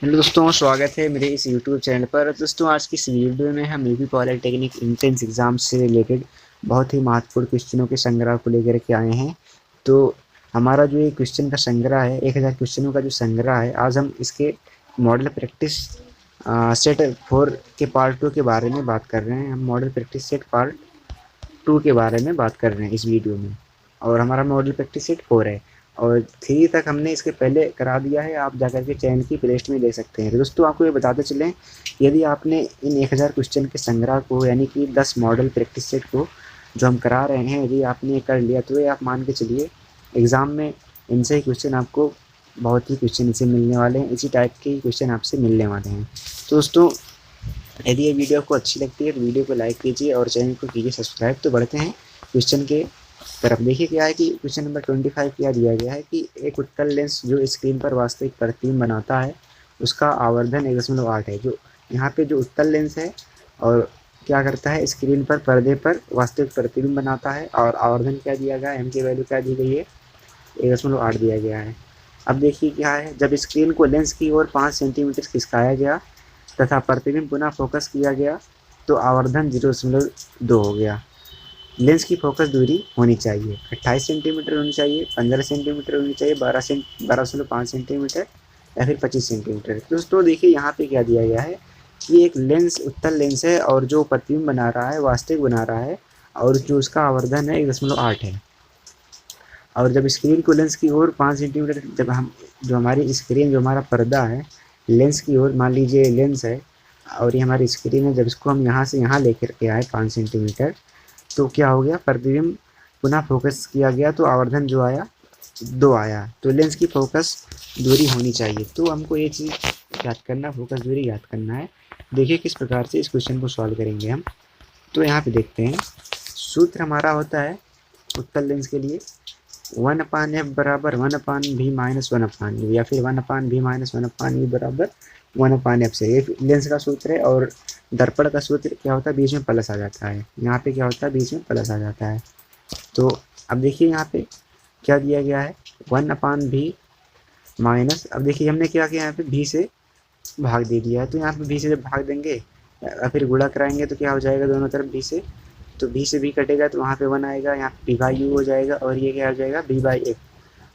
Hello दोस्तों, स्वागत है मेरे इस यूट्यूब चैनल पर। दोस्तों, आज की इस वीडियो में हम यूपी पॉलिटेक्निक एंट्रेंस एग्ज़ाम से रिलेटेड बहुत ही महत्वपूर्ण क्वेश्चनों के संग्रह को लेकर के आए हैं। तो हमारा जो ये क्वेश्चन का संग्रह है, 1000 क्वेश्चनों का जो संग्रह है, आज हम इसके मॉडल प्रैक्टिस सेट 4 के पार्ट 2 के बारे में बात कर रहे हैं। हम मॉडल प्रैक्टिस सेट पार्ट 2 के बारे में बात कर रहे हैं इस वीडियो में। और हमारा मॉडल प्रैक्टिस सेट 4 है और 3 तक हमने इसके पहले करा दिया है। आप जाकर के चैनल की प्लेलिस्ट में देख सकते हैं। तो दोस्तों, आपको ये बताते चलें, यदि आपने इन 1000 क्वेश्चन के संग्रह को, यानी कि 10 मॉडल प्रैक्टिस सेट को जो हम करा रहे हैं, यदि आपने कर लिया तो ये आप मान के चलिए एग्ज़ाम में इनसे ही क्वेश्चन आपको, बहुत ही क्वेश्चन इसे मिलने वाले हैं, इसी टाइप के ही क्वेश्चन आपसे मिलने वाले हैं। तो दोस्तों, यदि ये वीडियो आपको अच्छी लगती है तो वीडियो को लाइक कीजिए और चैनल को कीजिए सब्सक्राइब। तो बढ़ते हैं क्वेश्चन के तरफ। देखिए क्या है कि क्वेश्चन नंबर 25 क्या दिया गया है कि एक उत्तल लेंस जो स्क्रीन पर वास्तविक प्रतिबिंब बनाता है उसका आवर्धन 1.8 है। जो यहाँ पे जो उत्तल लेंस है और क्या करता है, स्क्रीन पर पर्दे पर वास्तविक प्रतिबिंब बनाता है। और आवर्धन क्या दिया गया है, एम की वैल्यू क्या दी गई है, 1.8 दिया गया है। अब देखिए क्या है, जब स्क्रीन को लेंस की ओर 5 सेंटीमीटर खिसकाया गया तथा प्रतिबिंब पुनः फोकस किया गया तो आवर्धन 0.2 हो गया। लेंस की फोकस दूरी होनी चाहिए 28 सेंटीमीटर होनी चाहिए, 15 सेंटीमीटर होनी चाहिए, 12.5 सेंटीमीटर या फिर 25 सेंटीमीटर। दोस्तों देखिए यहाँ पे क्या दिया गया है कि एक लेंस उत्तल लेंस है और जो प्रतिबिंब बना रहा है, वास्तविक बना रहा है, और जो उसका आवर्धन है 1.8 है। और जब स्क्रीन को लेंस की ओर 5 सेंटीमीटर, जब हम, जो हमारी स्क्रीन, जो हमारा पर्दा है, लेंस की ओर, मान लीजिए लेंस है और ये हमारी स्क्रीन है, जब इसको हम यहाँ से यहाँ लेकर के आए 5 सेंटीमीटर, तो क्या हो गया, प्रतिबिंब पुनः फोकस किया गया तो आवर्धन जो आया 2 आया। तो लेंस की फोकस दूरी होनी चाहिए। तो हमको ये चीज़ याद करना, फोकस दूरी याद करना है। देखिए किस प्रकार से इस क्वेश्चन को सॉल्व करेंगे हम। तो यहाँ पे देखते हैं, सूत्र हमारा होता है उत्तल लेंस के लिए 1/f बराबर 1/v माइनस 1/u, या फिर 1/v माइनस 1/u बराबर 1/f से। ये लेंस का सूत्र है। और दर्पण का सूत्र क्या होता है, बीच में प्लस आ जाता है। यहाँ पे क्या होता है, बीच में प्लस आ जाता है। तो अब देखिए यहाँ पे क्या दिया गया है, 1/v माइनस, अब देखिए हमने क्या किया, यहाँ पे v से भाग दे दिया है। तो यहाँ पे v से जब भाग देंगे या फिर गुणा कराएंगे तो क्या हो जाएगा, दोनों तरफ v से, तो v से v कटेगा तो वहाँ पे 1 आएगा, यहाँ पे v/u हो जाएगा और ये क्या हो जाएगा, v/f।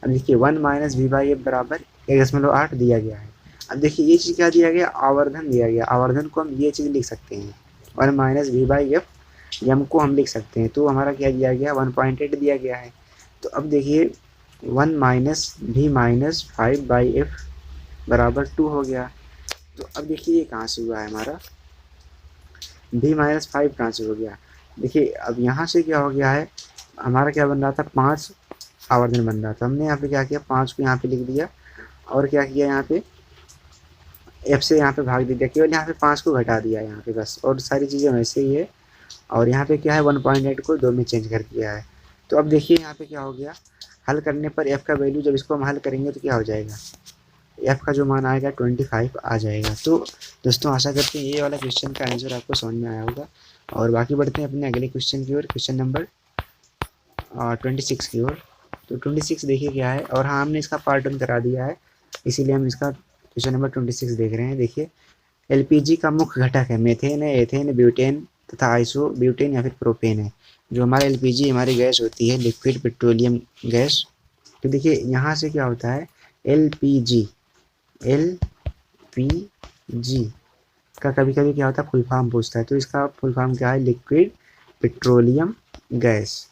अब देखिए 1 माइनस v/f बराबर 1.8 दिया गया है। अब देखिए ये चीज़ क्या दिया गया, आवर्धन दिया गया। आवर्धन को हम ये चीज़ लिख सकते हैं, 1 माइनस v/f, यम को हम लिख सकते हैं। तो हमारा क्या दिया गया, 1.8 दिया गया है। तो अब देखिए 1 माइनस v माइनस 5/f बराबर 2 हो गया। तो अब देखिए ये कहाँ से हुआ है हमारा, v माइनस 5 कहाँ से हो गया। देखिए अब यहाँ से क्या हो गया है, हमारा क्या बन रहा था, 5 आवर्धन बन रहा था। हमने यहाँ पे क्या किया, 5 को यहाँ पे लिख दिया और क्या किया, यहाँ पे f से यहाँ पे भाग दे दिया, केवल यहाँ पे 5 को घटा दिया यहाँ पे बस, और सारी चीज़ें वैसे ही है। और यहाँ पे क्या है, 1.8 को 2 में चेंज कर दिया है। तो अब देखिए यहाँ पे क्या हो गया, हल करने पर f का वैल्यू, जब इसको हम हल करेंगे तो क्या हो जाएगा, f का जो मान आएगा 25 आ जाएगा। तो दोस्तों आशा करते हैं ये वाला क्वेश्चन का आंसर आपको समझ में आया होगा। और बाकी बढ़ते हैं अपने अगले क्वेश्चन की ओर, क्वेश्चन नंबर 26 की ओर। तो 26 देखिए क्या है, और हाँ हमने इसका पार्ट 1 करा दिया है, इसीलिए हम इसका क्वेश्चन नंबर 26 देख रहे हैं। देखिए एलपीजी का मुख्य घटक है मीथेन है, एथेन, ब्यूटेन तथा आइसो ब्यूटेन या फिर प्रोपेन है। जो हमारा एलपीजी हमारी गैस होती है, लिक्विड पेट्रोलियम गैस। तो देखिए यहाँ से क्या होता है, एलपीजी, एलपीजी का कभी कभी क्या होता है, फुल फॉर्म पूछता है। तो इसका फुल फॉर्म क्या है, लिक्विड पेट्रोलियम गैस।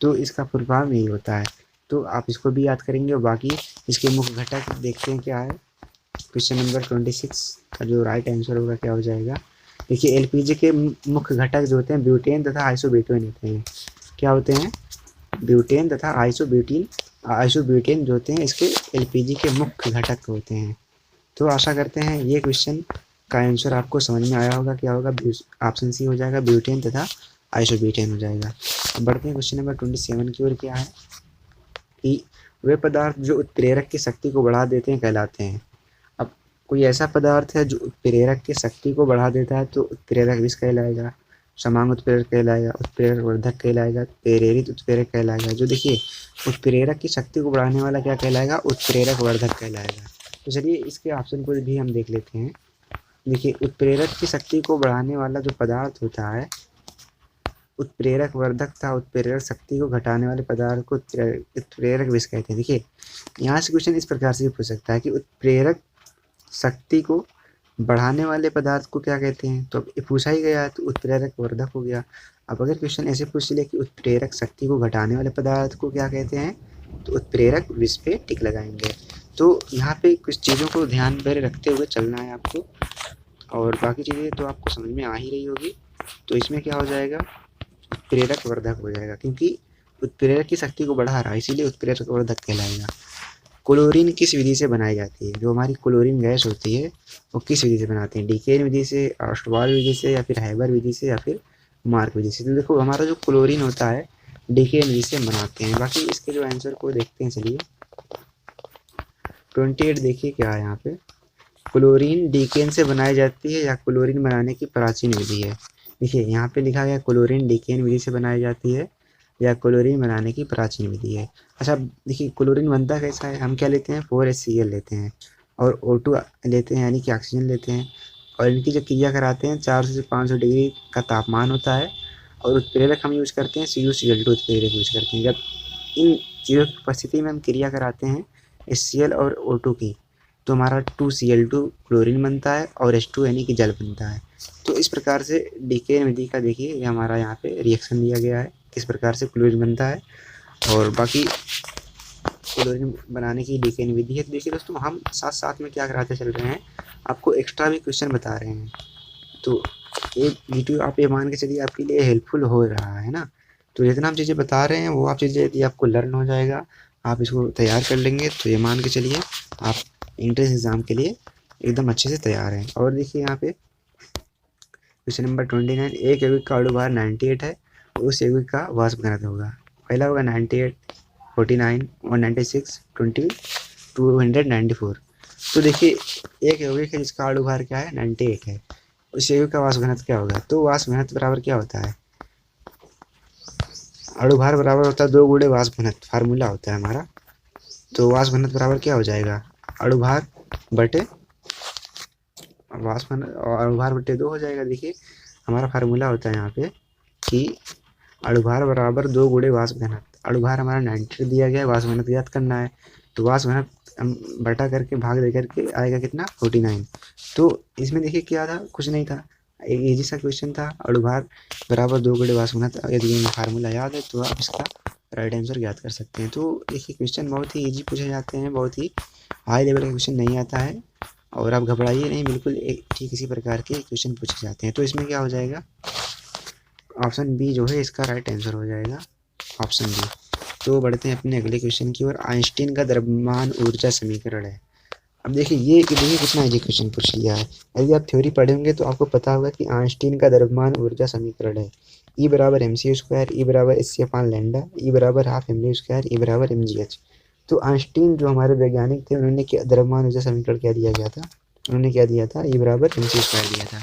तो इसका फुल फॉर्म यही होता है। तो आप इसको भी याद करेंगे। और बाकी इसके मुख्य घटक देखते हैं क्या है। क्वेश्चन नंबर 26 का जो राइट आंसर होगा क्या हो जाएगा, देखिए एलपीजी के मुख्य घटक जो होते हैं ब्यूटेन तथा आइसोब्यूटेन होते हैं। क्या होते हैं, ब्यूटेन तथा आइसोब्यूटेन जो होते हैं इसके एलपीजी के मुख्य घटक होते हैं। तो आशा करते हैं ये क्वेश्चन का आंसर आपको समझ में आया होगा। क्या होगा, ऑप्शन सी हो जाएगा, ब्यूटेन तथा आइसोब्यूटेन हो जाएगा। बढ़ते हैं क्वेश्चन नंबर 27 की ओर। क्या है कि वे पदार्थ जो उत्प्रेरक की शक्ति को बढ़ा देते हैं कहलाते हैं। अब कोई ऐसा पदार्थ है जो उत्प्रेरक की शक्ति को बढ़ा देता है तो उत्प्रेरक विष कहलाएगा, समांग उत्प्रेरक कहलाएगा, उत्प्रेरक वर्धक कहलाएगा, प्रेरित उत्प्रेरक कहलाएगा। जो देखिए उत्प्रेरक की शक्ति को बढ़ाने वाला क्या कहलाएगा, उत्प्रेरक वर्धक कहलाएगा। तो चलिए इसके ऑप्शन को भी हम देख लेते हैं। देखिए, उत्प्रेरक की शक्ति को बढ़ाने वाला जो पदार्थ होता है उत्प्रेरक वर्धक था, उत्प्रेरक शक्ति को घटाने वाले पदार्थ को उत्प्रेरक विष कहते हैं। देखिए, यहाँ से क्वेश्चन इस प्रकार से भी पूछ सकता है कि उत्प्रेरक शक्ति को बढ़ाने वाले पदार्थ को क्या कहते हैं, तो ये पूछा ही गया है, तो उत्प्रेरक वर्धक हो गया। अब अगर क्वेश्चन ऐसे पूछ ले कि उत्प्रेरक शक्ति को घटाने वाले पदार्थ को क्या कहते हैं, तो उत्प्रेरक विष पे टिक लगाएंगे। तो यहाँ पे कुछ चीज़ों को ध्यान में रखते हुए चलना है आपको, और बाकी चीज़ें तो आपको समझ में आ ही रही होगी। तो इसमें क्या हो जाएगा, उत्प्रेरक वर्धक हो जाएगा, क्योंकि उत्प्रेरक की शक्ति को बढ़ा रहा है, इसीलिए उत्प्रेरक वर्धक कहलाएगा। क्लोरीन किस विधि से बनाई जाती है, जो हमारी क्लोरीन गैस होती है वो किस विधि से बनाते हैं, डीकेन विधि से, ऑस्टवाल विधि से, या फिर हैबर विधि से, या फिर मार्क विधि से। तो देखो, हमारा जो क्लोरीन होता है डीकेन विधि से बनाते हैं। बाकी इसके जो आंसर को देखते हैं, चलिए 28 देखिए क्या है यहाँ पे, क्लोरीन डीकेन से बनाई जाती है या क्लोरीन बनाने की प्राचीन विधि है। देखिए यहाँ पे लिखा गया क्लोरीन डीकेन विधि से बनाई जाती है या क्लोरीन बनाने की प्राचीन विधि है। अच्छा, देखिए क्लोरीन बनता कैसा है, हम क्या लेते हैं 4HCl लेते हैं और O2 लेते हैं, यानी कि ऑक्सीजन लेते हैं, और इनकी जो क्रिया कराते हैं 400 से 500 डिग्री का तापमान होता है, और उत्प्रेरक हम यूज करते हैं CuCl2 उत्प्रेरक यूज करते हैं। जब इन चीज़ों की उपस्थिति में हम क्रिया कराते हैं HCl और O2 की, तो हमारा 2Cl2 क्लोरीन बनता है और H2 यानी कि जल बनता है। तो इस प्रकार से डीकेन विधि का देखिए ये हमारा यहाँ पे रिएक्शन दिया गया है, किस प्रकार से क्लोरीन बनता है, और बाकी क्लोरीन बनाने की डीकेन विधि है। तो देखिए दोस्तों, हम साथ साथ में क्या कराते चल रहे हैं, आपको एक्स्ट्रा भी क्वेश्चन बता रहे हैं। तो एक वीडियो आप ये मान के चलिए आपके लिए हेल्पफुल हो रहा है ना। तो जितना हम चीज़ें बता रहे हैं वो आप चीज़ें यदि आपको लर्न हो जाएगा, आप इसको तैयार कर लेंगे, तो ये मान के चलिए आप एंट्रेंस एग्ज़ाम के लिए एकदम अच्छे से तैयार हैं। और देखिए यहाँ पे क्वेश्चन नंबर 29, एक यौगिक का अणुभार 98 है, उस यौगिक का वाष्प घनत्व होगा। पहला होगा 98, 49, 196, 20, 294। तो देखिए एक यौगिक है जिसका अणुभार क्या है 98 है, उस यौगिक का वाष्प घनत्व क्या होगा। तो वाष्प घनत्व बराबर क्या होता है, अणुभार बराबर होता है 2 गुणे वाष्प घनत्व, फार्मूला होता है हमारा। तो वाष्प घनत्व बराबर क्या हो जाएगा, अणुभार बटे वाष्प अणुभार बटे 2 हो जाएगा। देखिए हमारा फार्मूला होता है यहाँ पे कि अणुभार बराबर 2 गुणे वाष्प घनत्व। अणुभार हमारा 98 दिया गया है, वाष्प घनत्व ज्ञात करना है, तो वाष्प घनत्व हम बटा करके भाग दे करके आएगा कितना 49। तो इसमें देखिए क्या था, कुछ नहीं था, एक इजी सा क्वेश्चन था, अणुभार बराबर 2 गुणे वाष्प घनत्व। यदि ये फार्मूला याद है तो आप इसका राइट आंसर ज्ञात कर सकते हैं। तो देखिए क्वेश्चन बहुत ही ईजी पूछे जाते हैं, बहुत ही हाई लेवल का क्वेश्चन नहीं आता है, और आप घबराइए नहीं, बिल्कुल एक ठीक इसी प्रकार के क्वेश्चन पूछे जाते हैं। तो इसमें क्या हो जाएगा, ऑप्शन बी जो है इसका राइट आंसर हो जाएगा, ऑप्शन बी। तो बढ़ते हैं अपने अगले क्वेश्चन की ओर। आइंस्टीन का द्रव्यमान ऊर्जा समीकरण है। अब देखिए ये देखिए कितना इजी क्वेश्चन पूछ लिया है। यदि आप थ्योरी पढ़ेंगे तो आपको पता होगा कि आइंस्टीन का द्रव्यमान ऊर्जा समीकरण है E बराबर mc², E बराबर hc/λ, E बराबर हाफ mv², E बराबर mgh। तो आइंस्टीन जो हमारे वैज्ञानिक थे, उन्होंने क्या द्रव्यमान ऊर्जा समीकरण क्या दिया गया था, उन्होंने क्या दिया था, E बराबर mc² दिया था।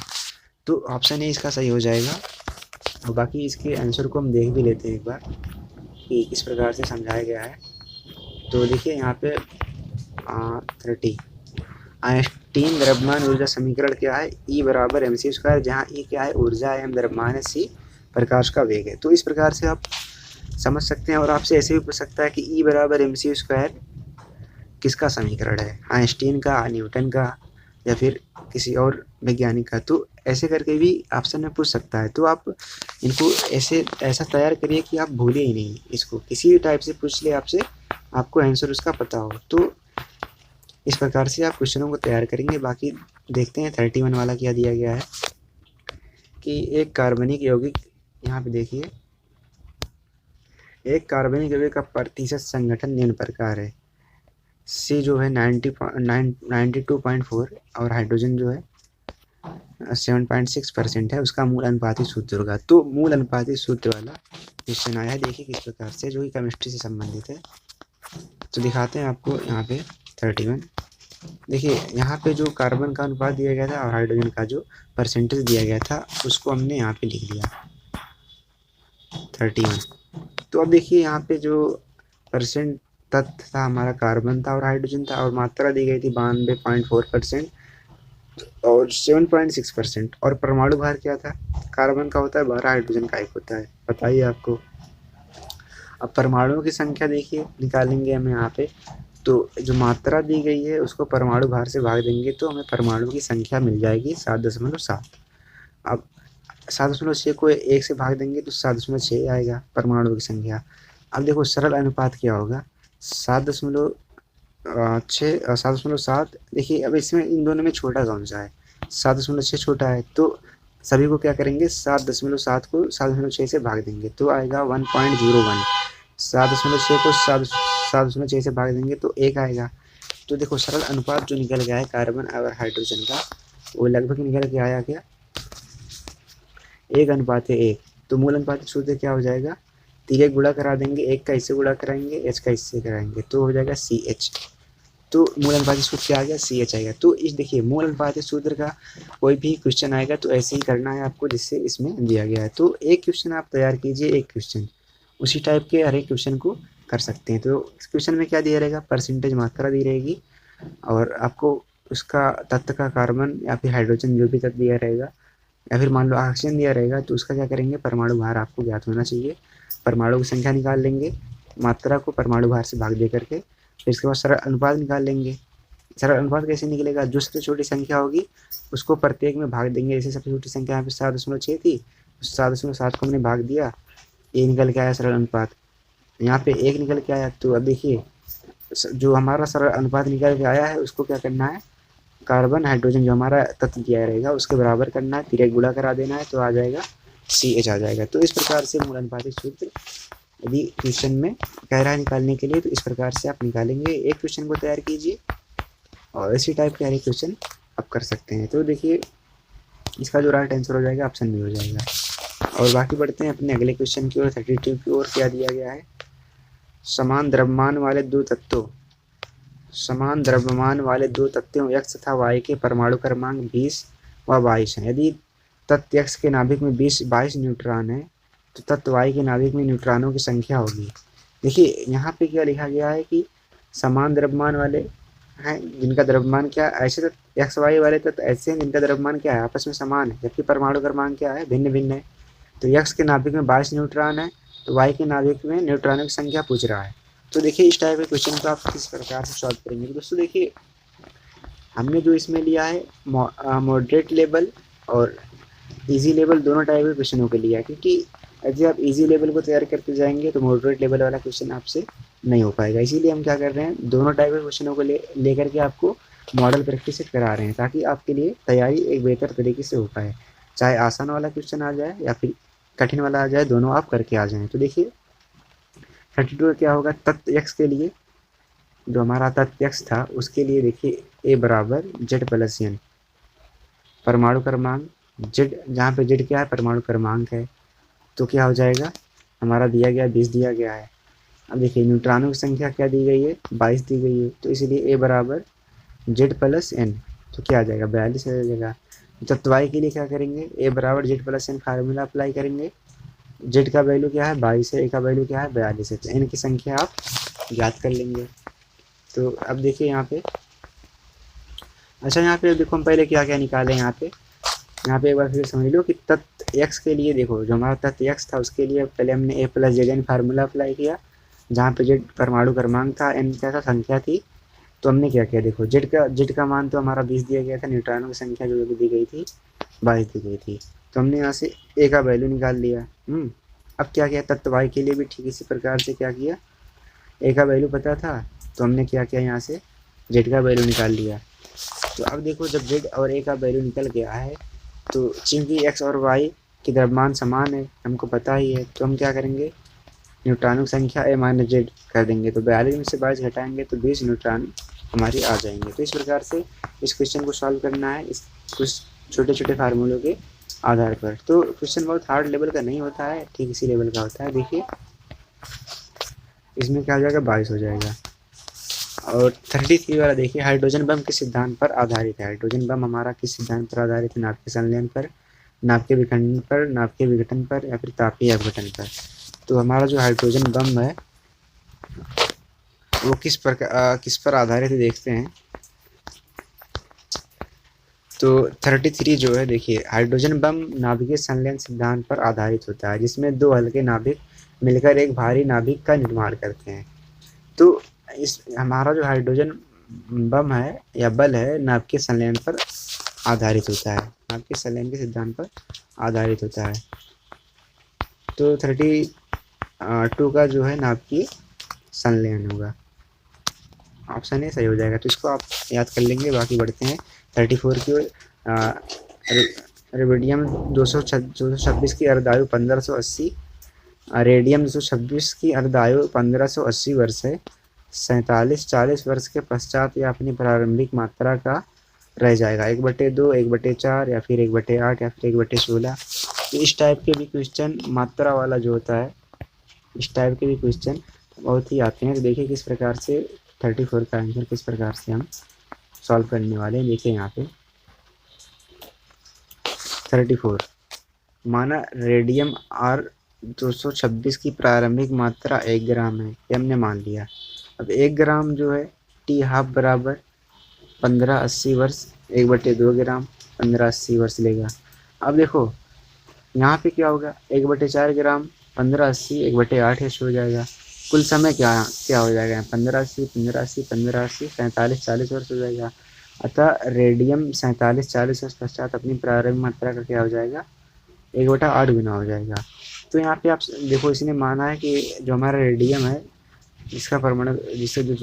तो ऑप्शन ए इसका सही हो जाएगा। और बाकी इसके आंसर को हम देख भी लेते हैं एक बार कि किस प्रकार से समझाया गया है। तो देखिए यहाँ पे 30 आइंस्टीन द्रव्यमान ऊर्जा समीकरण क्या है, E बराबर mc², जहाँ E क्या है ऊर्जा है, m द्रव्यमान है, c प्रकाश का वेग है। तो इस प्रकार से आप समझ सकते हैं। और आपसे ऐसे भी पूछ सकता है कि E बराबर mc² किसका समीकरण है, आइंस्टीन का, न्यूटन का, या फिर किसी और वैज्ञानिक का। तो ऐसे करके भी ऑप्शन में पूछ सकता है। तो आप इनको ऐसा तैयार करिए कि आप भूलिए ही नहीं, इसको किसी भी टाइप से पूछ ले आपसे, आपको आंसर उसका पता हो। तो इस प्रकार से आप क्वेश्चनों को तैयार करेंगे। बाकी देखते हैं 31 वाला क्या दिया गया है कि एक कार्बनिक यौगिक, यहाँ पे देखिए एक कार्बनिक यौगिक का प्रतिशत संगठन निम्न प्रकार है। C जो है 92.4 और हाइड्रोजन जो है 7.6% है, उसका मूल अनुपाती सूत्र होगा। तो मूल अनुपाती सूत्र वाला क्वेश्चन आया है, देखिए किस प्रकार से, जो कि केमिस्ट्री से संबंधित है। तो दिखाते हैं आपको यहाँ पे 31। देखिए यहाँ पे जो कार्बन का अनुपात दिया गया था और हाइड्रोजन का जो परसेंटेज दिया गया था, उसको हमने यहाँ पे लिख लिया 31। तो अब देखिए यहाँ पे जो परसेंट तत्व था हमारा कार्बन था और हाइड्रोजन था, और मात्रा दी गई थी 92.4% और 7.6%। और परमाणु भार क्या था, कार्बन का होता है 12, हाइड्रोजन का 1 होता है। बताइए आपको। अब परमाणुओं की संख्या देखिए निकालेंगे हम यहाँ पे, तो जो मात्रा दी गई है उसको परमाणु भार से भाग देंगे तो हमें परमाणु की संख्या मिल जाएगी 7.7। अब 7.6 को 1 से भाग देंगे तो 7.6 आएगा परमाणु की संख्या। अब देखो सरल अनुपात क्या होगा, 7.7। देखिए अब इसमें इन दोनों में छोटा कौन सा है, 7.6 छोटा है, तो सभी को क्या करेंगे 7.7 को 7.6 से भाग देंगे तो आएगा 1.01। 7.6 को 7.6 से भाग देंगे तो 1 आएगा। तो देखो सरल अनुपात जो निकल गया है कार्बन और हाइड्रोजन का, वो लगभग निकल के आया क्या, 1:1। तो मूल अनुपात सूत्र क्या हो जाएगा, 3 गुणा करा देंगे, 1 का इससे गुणा कराएंगे, एच का इससे कराएंगे तो हो जाएगा CH। तो मूल अनुपात सूत्र क्या आ गया, CH आएगा। तो इस देखिए मूल अनुपात सूत्र का कोई भी क्वेश्चन आएगा तो ऐसे ही करना है आपको जिससे इसमें दिया गया है। तो एक क्वेश्चन आप तैयार कीजिए, एक क्वेश्चन उसी टाइप के हर एक क्वेश्चन को कर सकते हैं। तो इस क्वेश्चन में क्या दिया रहेगा, परसेंटेज मात्रा दी रहेगी और आपको उसका तत्व का कार्बन या फिर हाइड्रोजन जो भी तत्व दिया रहेगा या फिर मान लो ऑक्सीजन दिया रहेगा तो उसका क्या करेंगे, परमाणु भार आपको ज्ञात होना चाहिए। परमाणु की संख्या निकाल लेंगे, मात्रा को परमाणु भार से भाग दे करके, फिर इसके बाद सरल अनुपात निकाल लेंगे। सरल अनुपात कैसे निकलेगा, जो सबसे छोटी संख्या होगी उसको प्रत्येक में भाग देंगे। जैसे सबसे छोटी संख्या यहाँ पे 7.6 थी, 7.7 को हमने भाग दिया, ये निकल के आया सरल अनुपात। यहाँ पे 1 निकल के आया। तो अब देखिए जो हमारा सरल अनुपात निकल के आया है उसको क्या करना है, कार्बन हाइड्रोजन जो हमारा तत्व दिया रहेगा उसके बराबर करना है, 3 गुणा करा देना है तो आ जाएगा CH आ जाएगा। तो इस प्रकार से मूल अनुपातिक सूत्र यदि क्वेश्चन में कह रहा है निकालने के लिए तो इस प्रकार से आप निकालेंगे। एक क्वेश्चन को तैयार कीजिए और इसी टाइप के हर एक क्वेश्चन आप कर सकते हैं। तो देखिए इसका जो राइट आंसर हो जाएगा ऑप्शन बी हो जाएगा। और बाकी बढ़ते हैं अपने अगले क्वेश्चन की ओर, 32 की ओर। क्या दिया गया है, समान द्रव्यमान वाले दो तत्वों x तथा y के परमाणु क्रमांक 20 व 22 है। यदि तत्व x के नाभिक में 22 न्यूट्रॉन है तो तत्व y के नाभिक में न्यूट्रॉनों की संख्या होगी। देखिए यहाँ पे क्या लिखा गया है कि समान द्रव्यमान वाले हैं जिनका द्रव्यमान क्या है, ऐसे तत्व एक्स वाई वाले तत्व ऐसे हैं जिनका द्रव्यमान क्या है, आपस में समान है, जबकि परमाणु क्रमांक क्या है, भिन्न भिन्न है। तो एक्स के नाभिक में 22 न्यूट्रॉन है तो वाई के नाभिक में न्यूट्रॉनों की संख्या पूछ रहा है। तो देखिए इस टाइप के क्वेश्चन को आप किस प्रकार से सॉल्व करेंगे। तो दोस्तों देखिए हमने जो इसमें लिया है मॉडरेट लेवल और इजी लेवल दोनों टाइप के क्वेश्चनों के लिया है, क्योंकि यदि आप इजी लेवल को तैयार करते जाएंगे तो मॉडरेट लेवल वाला क्वेश्चन आपसे नहीं हो पाएगा। इसीलिए हम क्या कर रहे हैं, दोनों टाइप के क्वेश्चनों को लेकर के आपको मॉडल प्रैक्टिस करा रहे हैं ताकि आपके लिए तैयारी एक बेहतर तरीके से हो पाए। चाहे आसान वाला क्वेश्चन आ जाए या फिर कठिन वाला आ जाए, दोनों आप करके आ जाएँ। तो देखिए 32 क्या होगा, तत्व x के लिए जो हमारा तत्व x था उसके लिए देखिए a बराबर Z+n, परमाणु क्रमांक Z, जहाँ पे Z क्या है, परमाणु क्रमांक है, तो क्या हो जाएगा, हमारा दिया गया 20 दिया गया है। अब देखिए न्यूट्रॉनों की संख्या क्या दी गई है, 22 दी गई है, तो इसलिए a बराबर Z+n, तो क्या आ जाएगा 42 आ जाएगा। तत्व y के लिए क्या करेंगे, a बराबर Z+n फार्मूला अप्लाई करेंगे। Z का वैल्यू क्या है 22 है, a का वैल्यू क्या है 42 है, तो n की संख्या आप याद कर लेंगे। तो अब देखिए यहाँ पे, अच्छा यहाँ पे देखो हम पहले क्या क्या निकाले। यहाँ पे एक बार फिर समझ लो कि तत्व x के लिए देखो जो हमारा तत्व x था उसके लिए पहले हमने a+Zn फार्मूला अप्लाई किया, जहाँ पे Z परमाणु क्रमांक था, n क्या था, संख्या थी। तो हमने क्या किया, देखो Z का मान तो हमारा 20 दिया गया था, न्यूट्रॉनों की संख्या जो दी गई थी 22 दी गई थी, तो हमने यहाँ से a का वैल्यू निकाल लिया। अब क्या किया, तत्व y के लिए भी ठीक इसी प्रकार से क्या किया, a का वैल्यू पता था तो हमने क्या किया, यहाँ से z का वैल्यू निकाल लिया। तो अब देखो जब z और a का वैल्यू निकल गया है तो चूंकि x और y की द्रव्यमान समान है, हमको पता ही है, तो हम क्या करेंगे, न्यूट्रॉनों की संख्या a-z कर देंगे। तो 42 में से 22 घटाएंगे तो 20 न्यूट्रॉन हमारे आ जाएंगे। तो इस प्रकार से इस क्वेश्चन को सॉल्व करना है इस कुछ छोटे छोटे फार्मूलों के आधार पर। तो क्वेश्चन बहुत हार्ड लेवल का नहीं होता है, ठीक इसी लेवल का होता है। देखिए इसमें क्या हो जाएगा, 22 हो जाएगा। और 33 वाला देखिए, हाइड्रोजन बम किस सिद्धांत पर आधारित है। हाइड्रोजन बम हमारा किस सिद्धांत पर आधारित है, नाभ के संलयन पर, नाभ के विखंडन पर, नाभ के विघटन पर या फिर तापीय अपघटन पर। तो हमारा जो हाइड्रोजन बम है वो किस पर आधारित है देखते हैं। तो 33 जो है देखिए, हाइड्रोजन बम नाभिकीय संलयन सिद्धांत पर आधारित होता है, जिसमें दो हल्के नाभिक मिलकर एक भारी नाभिक का निर्माण करते हैं। तो इस हमारा जो हाइड्रोजन बम है या बल है नाभिकीय संलयन पर आधारित होता है, नाभिकीय संलयन के सिद्धांत पर आधारित होता है। तो 32 का जो है नाभिकीय संलयन होगा, ऑप्शन ए सही हो जाएगा। तो इसको आप याद कर लेंगे। बाकी बढ़ते हैं 34 की ओर। रेडियम 226 की अर्धायु 1580, रेडियम 226 की अर्धायु 1580 वर्ष है। 47-40 वर्ष के पश्चात यह अपनी प्रारंभिक मात्रा का रह जाएगा, 1/2, 1/4 या फिर 1/8 या फिर 1/16। तो इस टाइप के भी क्वेश्चन मात्रा वाला जो होता है, इस टाइप के भी क्वेश्चन बहुत ही आते हैं। तो देखिए किस प्रकार से 34 का आंसर किस प्रकार से हम सॉल्व करने वाले हैं। देखिए यहाँ पे 34 माना रेडियम आर 226 की प्रारंभिक मात्रा 1 ग्राम है, ये हमने मान लिया। अब 1 ग्राम जो है टी हाफ बराबर 1580 वर्ष, 1/2 ग्राम 1580 वर्ष लेगा। अब देखो यहाँ पे क्या होगा, 1/4 ग्राम 1580, 1/8 ऐसे हो जाएगा। कुल समय क्या हो जाएगा, 1580 1580 1580 47-40 वर्ष हो जाएगा। अतः रेडियम 47-40 वर्ष पश्चात अपनी प्रारंभिक मात्रा का क्या हो जाएगा, 1/8 गुना हो जाएगा। तो यहाँ पे आप देखो, इसने माना है कि जो हमारा रेडियम है जिसका परमाणु जिससे जो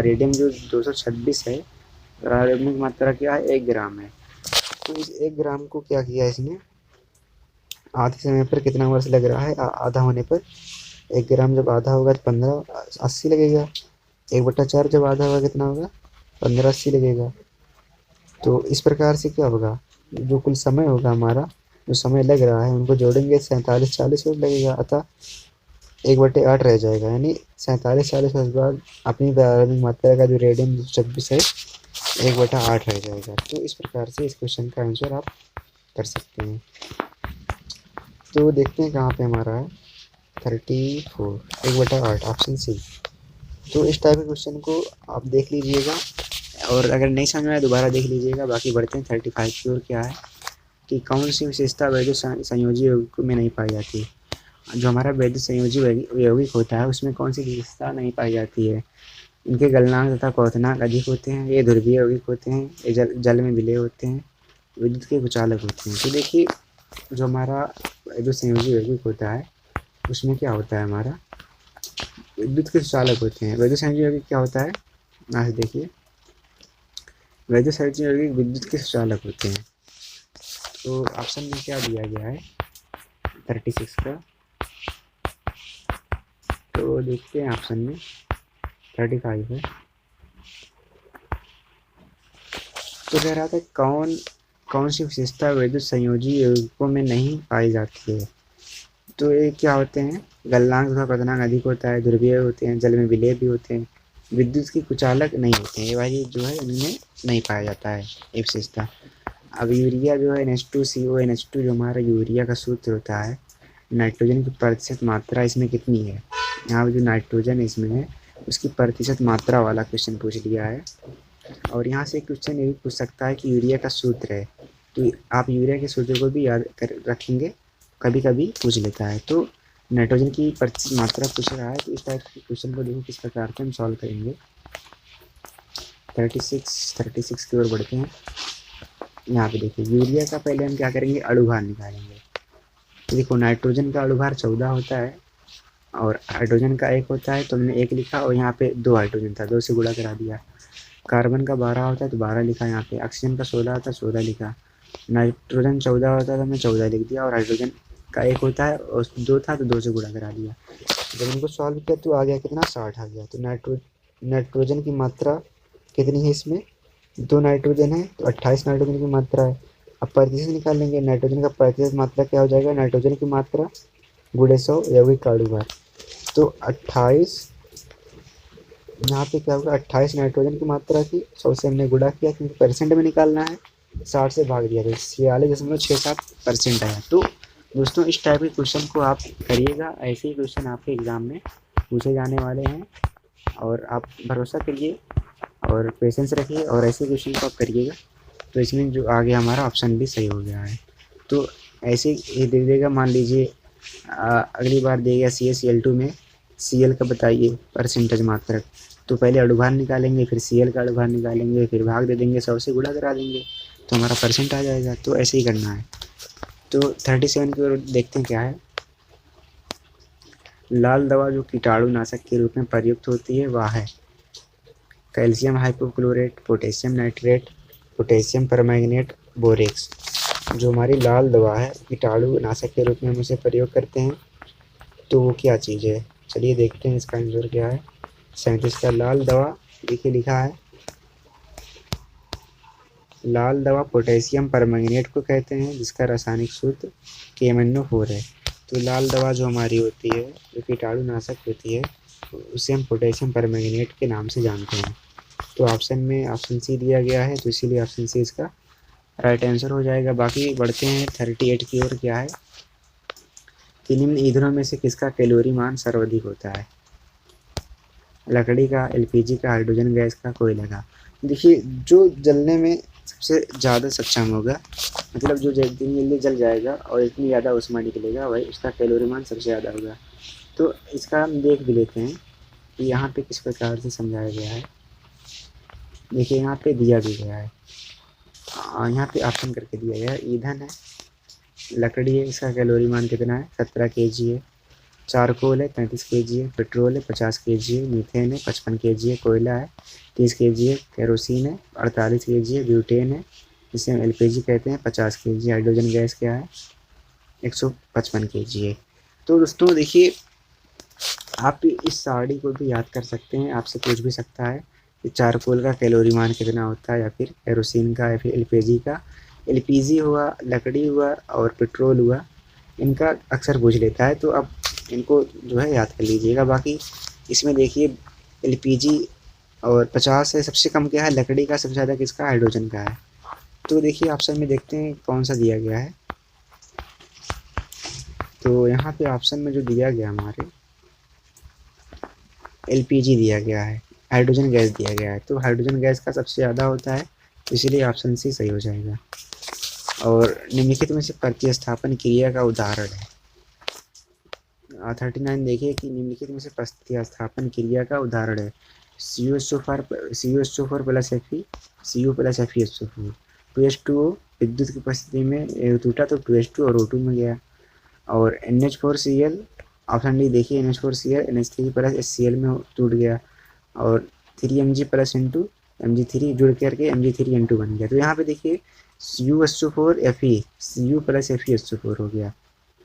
रेडियम जो 226 है, प्रारंभिक मात्रा क्या है 1 ग्राम है। तो इस 1 ग्राम को क्या किया इसने, आधे समय पर कितना वर्ष लग रहा है, आधा होने पर 1 ग्राम जब आधा होगा तो 1580 लगेगा। 1/4 जब आधा होगा कितना होगा, 1580 लगेगा। तो इस प्रकार से क्या होगा, जो कुल समय होगा हमारा, जो समय लग रहा है उनको जोड़ेंगे 47-40 वर्ष लगेगा। अतः 1/8 रह जाएगा, यानी 47-40 वर्ष बाद अपनी प्रारंभिक मात्रा का जो रेडियम 226 है 1/8 रह जाएगा। तो इस प्रकार से इस क्वेश्चन का आंसर आप कर सकते हैं। तो देखते हैं कहाँ पे हमारा है 34, 1/8 ऑप्शन सी। तो इस टाइप के क्वेश्चन को आप देख लीजिएगा, और अगर नहीं समझ में आए दोबारा देख लीजिएगा। बाकी बढ़ते हैं 35 की ओर। क्या है कि कौन सी विशेषता वैद्युत संयोजी यौगिक में नहीं पाई जाती। जो हमारा वैद्युत संयोजी यौगिक होता है उसमें कौन सी विशेषता नहीं पाई जाती है, इनके गलनांक तथा क्वथनांक अधिक होते हैं, ये ध्रुवीय यौगिक होते हैं, ये जल में विलय होते हैं, विद्युत के कुचालक होते हैं। तो देखिए जो हमारा वैद्युत संयोजी यौगिक होता है उसमें क्या होता है, हमारा विद्युत के सुचालक होते हैं। वैद्युत संयोजी यौगिक क्या होता है, यहाँ से देखिए, वैद्युत संयोजी यौगिक विद्युत के सुचालक होते हैं। तो ऑप्शन में क्या दिया गया है 36 का, तो देखते हैं ऑप्शन में 35 है। तो कह रहा था कौन सी विशेषता वैद्युत संयोजी यौगिकों में नहीं पाई जाती है। तो ये क्या होते हैं, गलनांक तथा क्वथनांक अधिक होता है, ध्रुवीय होते हैं, जल में विलय भी होते हैं, विद्युत की कुचालक नहीं होते हैं। ये वाली जो है इनमें नहीं पाया जाता है ये विशेषता। अब यूरिया जो है NH2CO NH2 जो हमारा यूरिया का सूत्र होता है, नाइट्रोजन की प्रतिशत मात्रा इसमें कितनी है। यहाँ पर जो नाइट्रोजन इसमें है उसकी प्रतिशत मात्रा वाला क्वेश्चन पूछ लिया है। और यहाँ से क्वेश्चन ये भी पूछ सकता है कि यूरिया का सूत्र है, तो आप यूरिया के सूत्र को भी याद कर रखेंगे, कभी कभी पूछ लेता है। तो नाइट्रोजन की प्रतिशत मात्रा पूछ रहा है, तो इस टाइप के क्वेश्चन को देखो किस प्रकार से हम सॉल्व करेंगे। 36 की ओर बढ़ते हैं। यहाँ पे देखिए यूरिया का पहले हम क्या करेंगे, अणुभार निकालेंगे। तो देखो नाइट्रोजन का अणुभार 14 होता है और हाइड्रोजन का 1 होता है, तो हमने 1 लिखा और यहाँ पे 2 हाइड्रोजन था, 2 से गुणा करा दिया। कार्बन का 12 होता है तो 12 लिखा, यहाँ पे ऑक्सीजन का 16 होता है 16 लिखा, नाइट्रोजन 14 होता है तो हमने 14 लिख दिया, और हाइड्रोजन का 1 होता है और 2 था तो 2 से गुणा करा दिया। जब इनको सॉल्व किया तो आ गया कितना, 60 आ गया। तो नाइट्रोजन की मात्रा कितनी है इसमें, 2 नाइट्रोजन है तो 28 नाइट्रोजन की मात्रा है। अब प्रतिशत निकाल लेंगे, नाइट्रोजन का प्रतिशत मात्रा क्या हो जाएगा, नाइट्रोजन की मात्रा गुणे 100 यौगिक का अणुभार। तो 28 यहाँ पे क्या होगा, 28 नाइट्रोजन की मात्रा थी, 100 से हमने गुणा किया क्योंकि परसेंट में निकालना है, 60 से भाग दिया तो 46.67% आया। तो दोस्तों इस टाइप के क्वेश्चन को आप करिएगा, ऐसे ही क्वेश्चन आपके एग्जाम में पूछे जाने वाले हैं। और आप भरोसा करिए और पेशेंस रखिए और ऐसे क्वेश्चन को आप करिएगा, तो इसमें जो आगे हमारा ऑप्शन भी सही हो गया है। तो ऐसे ये दे देगा, मान लीजिए अगली बार देगा CaCl2 में Cl का बताइए परसेंटेज मात्रक, तो पहले अणुभार निकालेंगे, फिर Cl का अणुभार निकालेंगे, फिर भाग दे देंगे, 100 से गुणा करा देंगे, तो हमारा परसेंट आ जाएगा। तो ऐसे ही करना है। तो 37 की ओर देखते हैं क्या है। लाल दवा जो कीटाणुनाशक के रूप में प्रयुक्त होती है वह है calcium हाइपोक्लोरेट, potassium nitrate, potassium permanganate, borax. जो हमारी लाल दवा है कीटाणुनाशक के रूप में हम उसे प्रयोग करते हैं, तो वो क्या चीज़ है, चलिए देखते हैं इसका आंसर क्या है। 37 का लाल दवा देखिए लिखा है, लाल दवा पोटेशियम परमैंगनेट को कहते हैं, जिसका रासायनिक सूत्र KMnO4 है। तो लाल दवा जो हमारी होती है, जो कीटाणुनाशक होती है, उसे हम पोटेशियम परमैंगनेट के नाम से जानते हैं। तो ऑप्शन में ऑप्शन सी दिया गया है, तो इसीलिए ऑप्शन सी इसका राइट आंसर हो जाएगा। बाकी बढ़ते हैं 38 की ओर। क्या है कि निम्न ईंधनों में से किसका कैलोरी मान सर्वाधिक होता है? लकड़ी का, LPG का, हाइड्रोजन गैस का, कोयले का। देखिए जो जलने में सबसे ज़्यादा सक्षम होगा, मतलब जो जितनी जल्दी जल जाएगा और इतनी ज़्यादा ऊष्मा निकलेगा, वही उसका कैलोरी मान सबसे ज़्यादा होगा। तो इसका हम देख भी लेते हैं कि यहाँ पे किस प्रकार से समझाया गया है। देखिए यहाँ पे दिया भी गया है, यहाँ पे ऑप्शन करके दिया गया है। ईंधन है, लकड़ी है, इसका कैलोरी मान कितना है? 17 kg है। चारकोल है, 33 kg है। पेट्रोल है, 50 kg है। मीथेन है, 55 kg है। कोयला है, 30 kg है। केरोसिन है, 48 kg है। ब्यूटेन है, जिसे हम LPG कहते हैं, 50 kg। हाइड्रोजन गैस क्या है? 155 kg है। तो दोस्तों देखिए, आप इस सारणी को भी याद कर सकते हैं, आपसे पूछ भी सकता है कि चारकोल का कैलोरी मान कितना होता है, या फिर केरोसिन का, या फिर LPG का। LPG हुआ, लकड़ी हुआ और पेट्रोल हुआ, इनका अक्सर पूछ लेता है, तो अब इनको जो है याद कर लीजिएगा। बाकी इसमें देखिए LPG और 50 है, सबसे कम क्या है? लकड़ी का। सबसे ज़्यादा किसका? हाइड्रोजन का है। तो देखिए ऑप्शन में देखते हैं कौन सा दिया गया है। तो यहाँ पे ऑप्शन में जो दिया गया हमारे LPG दिया गया है, हाइड्रोजन गैस दिया गया है। तो हाइड्रोजन गैस का सबसे ज़्यादा होता है, इसीलिए ऑप्शन सी सही हो जाएगा। और निम्नलिखित में से प्रतिस्थापन क्रिया का उदाहरण है। 39 देखिए कि निम्नलिखित में से प्रतिस्थापन क्रिया का उदाहरण है। CuSO4 plus Fe, Cu plus FeSO4, 2H2O विद्युत की उपस्थिति में टूटा तो 2H2 और O2 में गया। और NH4Cl, ऑप्शन डी देखिए, NH4Cl NH3 प्लस HCl में टूट गया, और 3Mg प्लस N2 Mg3 जुड़ करके Mg3N2 बन गया। तो यहाँ पे देखिए CuSO4 Fe, Cu plus FeSO4 हो गया।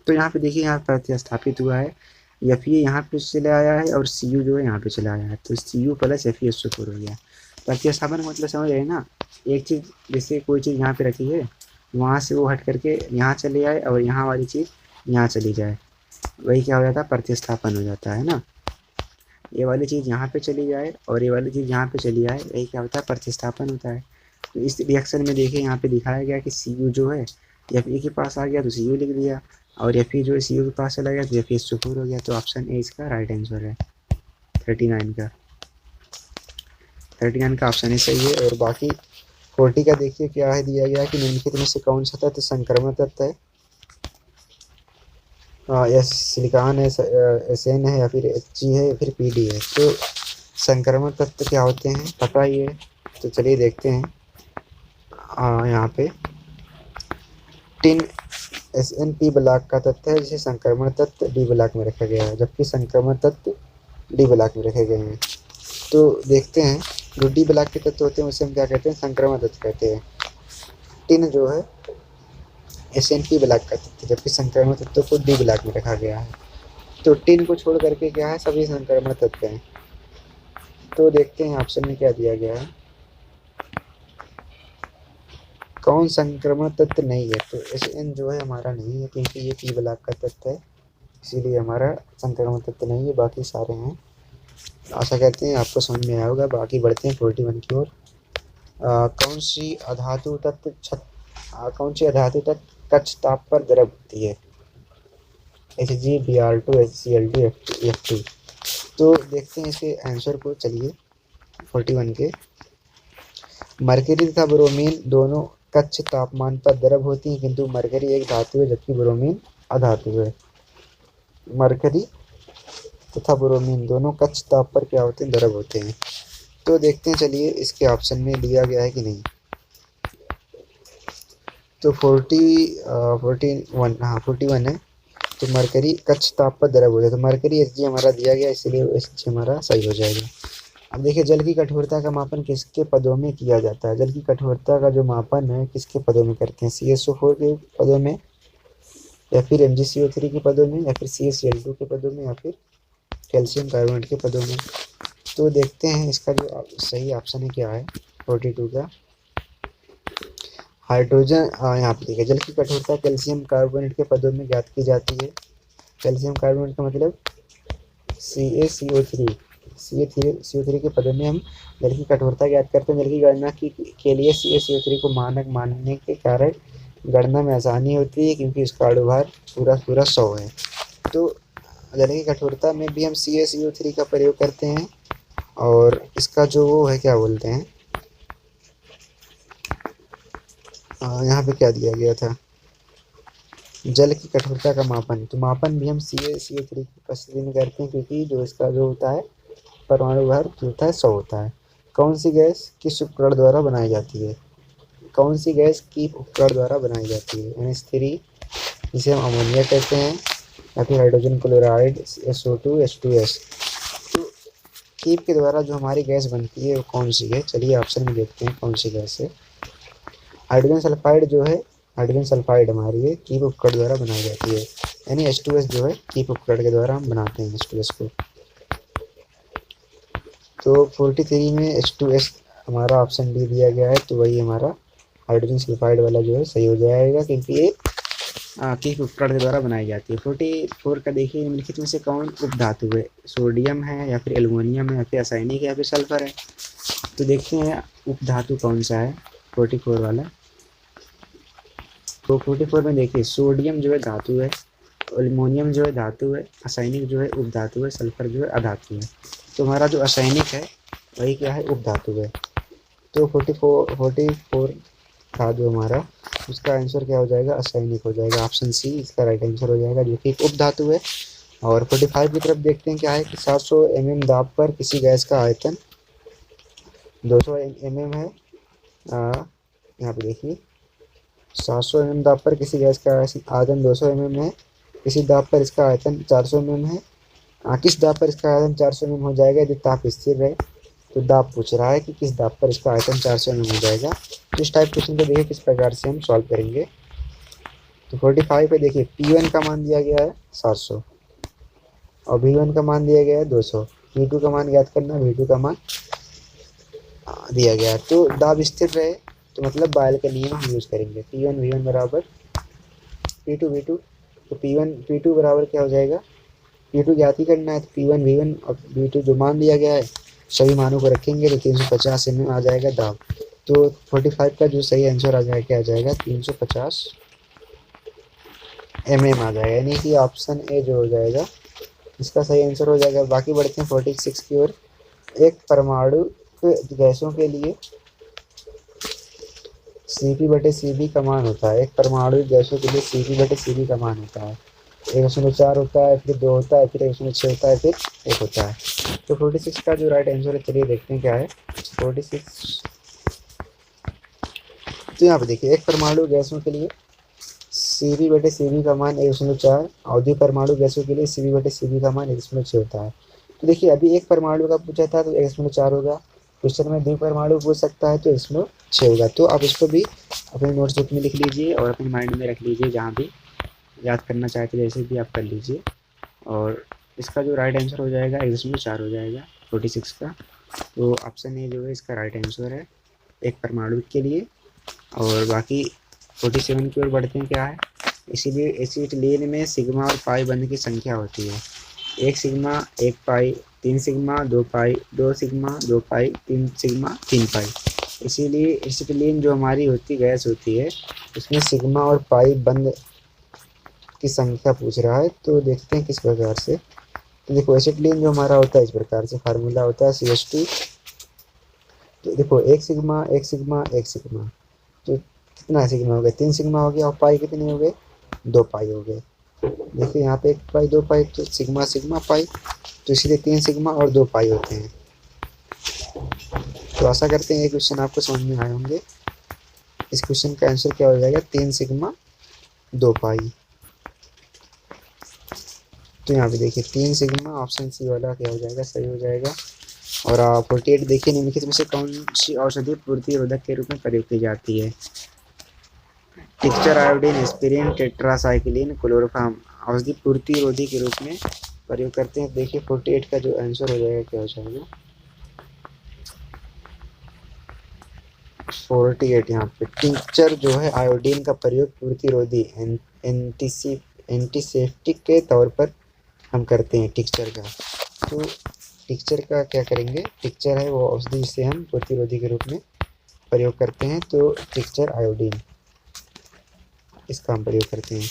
तो यहाँ पे देखिए, यहाँ प्रतिस्थापित हुआ है, Fe यहाँ पे चला आया है और Cu जो है यहाँ पे चला आया है, तो Cu प्लस FeSO4 हो गया। प्रतिस्थापन का मतलब समझ आए ना, एक चीज़ जैसे कोई चीज़ यहाँ पे रखी है, वहाँ से वो हट करके यहाँ चले आए और यहाँ वाली चीज़ यहाँ चली जाए, वही क्या हो जाता है? प्रतिस्थापन हो जाता है ना। ये वाली चीज़ यहाँ पे चली जाए और ये वाली चीज़ यहाँ पे चली आए, वही क्या होता है? प्रतिस्थापन होता है। तो इस रिएक्शन में देखिए यहाँ पे दिखाया गया कि Cu जो है Fe के पास आ गया तो Cu लिख दिया, और Fe जो है Cu के पास चला गया तो FeSO4 हो गया। तो ऑप्शन ए इसका राइट आंसर है 39 का। 39 का ऑप्शन ए सही है। और बाकी 40 का देखिए क्या है दिया गया कि निम्नलिखित में से कौन सा तत्व संक्रमण तत्व है? यस, सिलिकॉन है, SN है, या फिर Hg है, या फिर PD है। तो संक्रमण तत्व क्या होते हैं पता ही है, तो चलिए देखते हैं। यहाँ पे टिन SN P ब्लॉक का तत्व है, जिसे संक्रमण तत्व D ब्लॉक में रखा गया है, जबकि संक्रमण तत्व D ब्लॉक में रखे गए हैं। तो देखते हैं, जो D ब्लॉक के तत्व होते हैं उसे हम क्या कहते हैं? संक्रमण तत्व कहते हैं। टिन जो है SN P ब्लॉक का तत्व, जबकि संक्रमण तत्व को D ब्लॉक में रखा गया है। तो टिन को छोड़ करके क्या है? सभी संक्रमण तत्व हैं। तो देखते हैं ऑप्शन में क्या दिया गया है, कौन संक्रमण तत्व नहीं है? तो SN जो है हमारा नहीं है, क्योंकि ये P ब्लॉक का तत्व है, इसीलिए हमारा संक्रमण तत्व नहीं है, बाकी सारे हैं। आशा करते हैं आपको समझ में आया होगा। बाकी बढ़ते हैं 41 की ओर। कौन सी अधातु तत्व कच्छ ताप पर द्रव होती है? Hg, Br2, HCl2, Fe। तो देखते हैं इसके आंसर को। चलिए 41 के, मरकरी तथा ब्रोमीन दोनों कच्छ तापमान पर द्रव होती हैं, किंतु मरकरी एक धातु है जबकि ब्रोमीन अधातु है। मरकरी तथा ब्रोमीन दोनों कच्छ ताप पर क्या होते हैं, द्रव होते हैं। तो देखते हैं चलिए इसके ऑप्शन में दिया गया है कि नहीं। तो 41 है। तो मरकरी कच्छ ताप पर द्रव होता है, तो मरकरी Hg हमारा दिया गया, इसलिए Hg हमारा सही हो जाएगा। अब देखिए जल की कठोरता का मापन किसके पदों में किया जाता है। जल की कठोरता का जो मापन है किसके पदों में करते हैं, CaSO4 के पदों में, या फिर MgCO3 के पदों में, या फिर CaCl2 के पदों में, या फिर कैल्शियम कार्बोनेट के पदों में। तो देखते हैं इसका जो सही ऑप्शन है क्या है 42 का, हाइड्रोजन। यहाँ पे देखिए जल की कठोरता कैल्शियम कार्बोनेट के पदों में ज्ञात की जाती है। कैल्शियम कार्बोनेट का मतलब CaCO3, CaCO3 के पदों में हम जल की कठोरता ज्ञात करते हैं। जल की गणना के लिए CaCO3 को मानक मानने के कारण गणना में आसानी होती है, क्योंकि इसका अणुभार पूरा 100 है। तो जल की कठोरता में भी हम CaCO3 का प्रयोग करते हैं। और इसका जो वो है क्या बोलते हैं, यहाँ पे क्या दिया गया था, जल की कठोरता का मापन, तो मापन भी हम CaCO3 की उपस्थिति में करते हैं, क्योंकि जो इसका जो होता है परमाणु भार जो होता है 100 होता है। कौन सी गैस किस उपकरण द्वारा बनाई जाती है, कौन सी गैस की उपकरण द्वारा बनाई जाती है, NH3 जिसे हम अमोनिया कहते हैं, या फिर हाइड्रोजन क्लोराइड SO2 H2S। तो कीप के द्वारा जो हमारी गैस बनती है वो कौन सी है, चलिए ऑप्शन में देखते हैं कौन सी गैस है। हाइड्रोजन सल्फाइड जो है, हाइड्रोजन सल्फाइड हमारी है कीप उपकरण द्वारा बनाई जाती है, यानी H2S जो है कीप उपकरण के द्वारा हम बनाते हैं H2S को। तो 43 में H2S हमारा ऑप्शन डी दिया गया है, तो वही हमारा हाइड्रोजन सल्फाइड वाला जो है सही हो जाएगा, क्योंकि ये कीप उपकरण के द्वारा बनाई जाती है। 44 का देखिए निम्नलिखित में से कौन उपधातु है, सोडियम है, या फिर एल्युमिनियम है, या फिर रासायनिक है, या फिर सल्फर है। तो देखते हैं उपधातु कौन सा है 44 वाला। तो 44 में देखिए सोडियम जो है धातु है, एल्युमिनियम जो है धातु है, रासायनिक जो है उपधातु है, सल्फर जो है अधातु है। तो हमारा जो रासायनिक है वही क्या है, उपधातु है। तो 44 था जो हमारा, उसका आंसर क्या हो जाएगा, रासायनिक हो जाएगा, ऑप्शन सी इसका राइट आंसर हो जाएगा, जो कि उपधातु है। और 45 की तरफ देखते हैं क्या है कि 700 mm दाब पर किसी गैस का आयतन 200 mm है। यहाँ पे देखिए 700 mm दाब पर किसी गैस का आयतन 200 mm है, किसी दाब पर इसका आयतन 400 mm है। किस दाब पर इसका आयतन 400 mm हो जाएगा यदि ताप स्थिर रहे। तो दाब पूछ रहा है कि किस दाब पर इसका आयतन 400 mm हो जाएगा। तो इस टाइप क्वेश्चन को देखिए किस प्रकार से हम सॉल्व करेंगे। तो 45 पे देखिए P1 का मान दिया गया है 700 और V1 का मान दिया गया है 200। V2 का मान ज्ञात करना, V2 का मान दिया गया है। तो दाब स्थिर रहे तो मतलब बायल का नियम हम यूज़ करेंगे, P1 V1 बराबर P2 V2। तो P2 बराबर क्या हो जाएगा, P2 ज्ञात ही करना है, तो P1 V1 और V2 जो मान दिया गया है सभी मानों को रखेंगे तो 350 mm आ जाएगा दाब। तो 45 का जो सही आंसर आ जाएगा क्या आ जाएगा, 350 mm आ जाएगा, यानी कि ऑप्शन ए जो हो जाएगा इसका सही आंसर हो जाएगा। बाकी बढ़ते हैं 46 की ओर। एक परमाणु गैसों के लिए Cp/Cv का मान होता है, एक परमाणु गैसों के लिए Cp/Cv का मान होता है 1.4 होता है, फिर 2 होता है, फिर 1.6 होता है, फिर 1 होता है। तो 46 का जो राइट आंसर है चलिए देखते हैं क्या है 46। तो यहाँ पे देखिए एक परमाणु गैसों के लिए Cp/Cv का मान 1.4 और द्वि परमाणु गैसों के लिए Cp/Cv का मान 1.6 होता है। तो देखिए अभी एक परमाणु का पूछा था तो 1.4 होगा, क्वेश्चन में द्वि परमाणु पूछ सकता है तो 1.6 होगा। तो आप इसको भी अपने नोट्सबुक में लिख लीजिए और अपने माइंड में रख लीजिए, जहाँ भी याद करना चाहते जैसे भी आप कर लीजिए। और इसका जो राइट आंसर हो जाएगा 1.4 हो जाएगा 46 का। तो ऑप्शन ए जो है इसका राइट आंसर है एक परमाणु के लिए। और बाकी 47 की ओर बढ़ते हैं क्या है, इसीलिए एसिटिलीन में सिग्मा और पाई बंध की संख्या होती है 1 सिग्मा 1 पाई 3 सिग्मा 2 पाई 2 सिग्मा 2 पाई 3 सिग्मा 3 पाई। इसीलिए एसिटिलीन जो हमारी गैस होती है उसमें सिग्मा और पाई बंध की संख्या पूछ रहा है। तो देखते हैं किस प्रकार से। देखो एसिटिलीन जो हमारा होता है इस प्रकार से फार्मूला होता है CH2। तो देखो एक सिग्मा एक सिग्मा एक सिग्मा, तो कितना सिग्मा हो गया, 3 सिग्मा हो गया, और पाई कितने हो गए, 2 पाई हो गए। देखिए यहाँ पे 1 पाई 2 पाई, तो सिग्मा सिग्मा पाई, तो इसलिए 3 सिग्मा और 2 पाई होते हैं। तो आशा करते हैं ये क्वेश्चन आपको समझ में आए होंगे। इस क्वेश्चन का आंसर क्या हो जाएगा, 3 सिग्मा 2 पाई। तो यहाँ पे देखिए 3 सिग्मा, ऑप्शन सी वाला क्या हो जाएगा, सही हो जाएगा। और 48 देखिए, निम्नलिखित में से कौन सी औषधि प्रतिरोधक के रूप में प्रयोग की जाती है। टिक्चर, आयोडीन, एस्पिरिन, टेट्रासाइक्लिन, क्लोरोफॉर्म औषधि प्रतिरोधी के रूप में प्रयोग करते हैं। देखिए 48 का जो आंसर हो जाएगा क्या हो जाएगा, 48। यहाँ पे टिंचर जो है आयोडीन का प्रयोग प्रतिरोधी एंटीसेप्टिक के तौर पर हम करते हैं टिक्चर का। तो टिक्चर का क्या करेंगे, टिक्चर है वो औषधि जिसे हम प्रतिरोधी के रूप में प्रयोग करते हैं। तो टिक्चर आयोडीन, इसका हम प्रयोग करते हैं।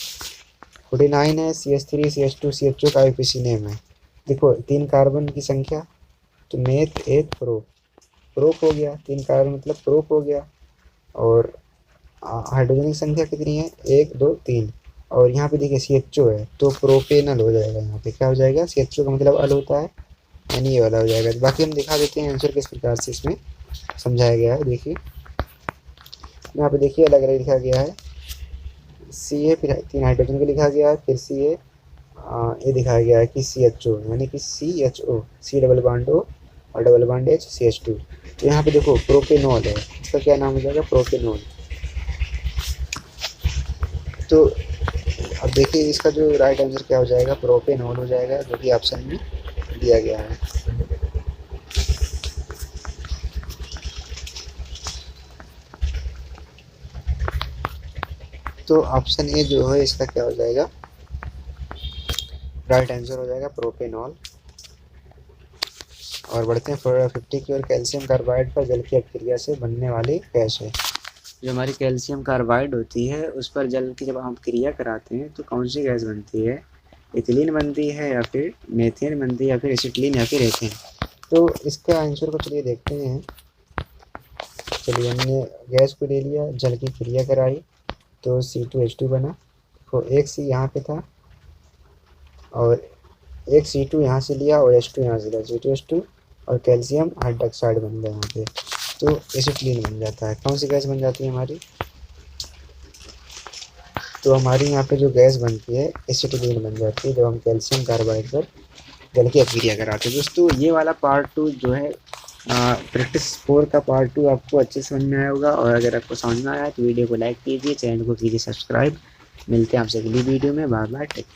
49 है CH3 CH2 CHO का IUPAC नेम है। देखो 3 कार्बन की संख्या, तो मेथ एथ प्रोप, प्रोप हो गया, 3 कार्बन मतलब प्रोप हो गया। और हाइड्रोजन की संख्या कितनी है, 1 2 3। और यहाँ पे देखिए CHO है, तो प्रोपेनल हो जाएगा। यहाँ पे क्या हो जाएगा, CHO का मतलब अल होता है, यानी ये वाला हो जाएगा। बाकी हम दिखा देते हैं आंसर किस प्रकार से इसमें समझाया गया है। देखिए यहाँ पे देखिए अलग अलग लिखा गया है, CA, फिर 3 हाइड्रोजन को लिखा गया है, फिर CA, ये दिखाया गया है कि CHO, यानी कि CHO, C double bond O और डबल बॉन्ड H CH2। तो यहाँ पे देखो प्रोपेनॉल है, इसका क्या नाम हो जाएगा, प्रोपेनॉल। तो अब देखिए इसका जो राइट आंसर क्या हो जाएगा, प्रोपेनॉल हो जाएगा, जो कि ऑप्शन में दिया गया है। तो ऑप्शन ए जो है इसका क्या हो जाएगा, राइट आंसर हो जाएगा प्रोपेनॉल। और बढ़ते हैं 50 की ओर। कैल्शियम कार्बाइड पर जल की अभिक्रिया से बनने वाली गैस है। जो हमारी कैल्शियम कार्बाइड होती है उस पर जल की जब हम क्रिया कराते हैं तो कौन सी गैस बनती है, इथिलीन बनती है, या फिर मेथेन बनती है, या फिर एसिटिलीन, या फिर एथेन। तो इसका आंसर को चलिए देखते हैं। चलिए हमने गैस को ले लिया, जल की क्रिया कराई, तो C2H2 बना। तो एक C यहाँ पे था और एक C2 यहाँ से लिया और H2 यहाँ से लिया, C2H2 और कैल्शियम हाइड्रोक्साइड बन गया यहाँ पे, तो एसिटिलीन बन जाता है। कौन सी गैस बन जाती है हमारी, तो हमारी यहाँ पे जो गैस बनती है एसिटिलीन बन जाती है जब हम कैल्शियम कार्बाइड पर जल की अभिक्रिया कराते हैं। दोस्तों ये वाला पार्ट 2 जो है प्रैक्टिस 4 का पार्ट 2 आपको अच्छे से समझ में आया होगा। और अगर आपको समझ में आया तो वीडियो को लाइक कीजिए, चैनल को कीजिए सब्सक्राइब। मिलते हैं आपसे अगली वीडियो में, बाय बाय, टेक केयर।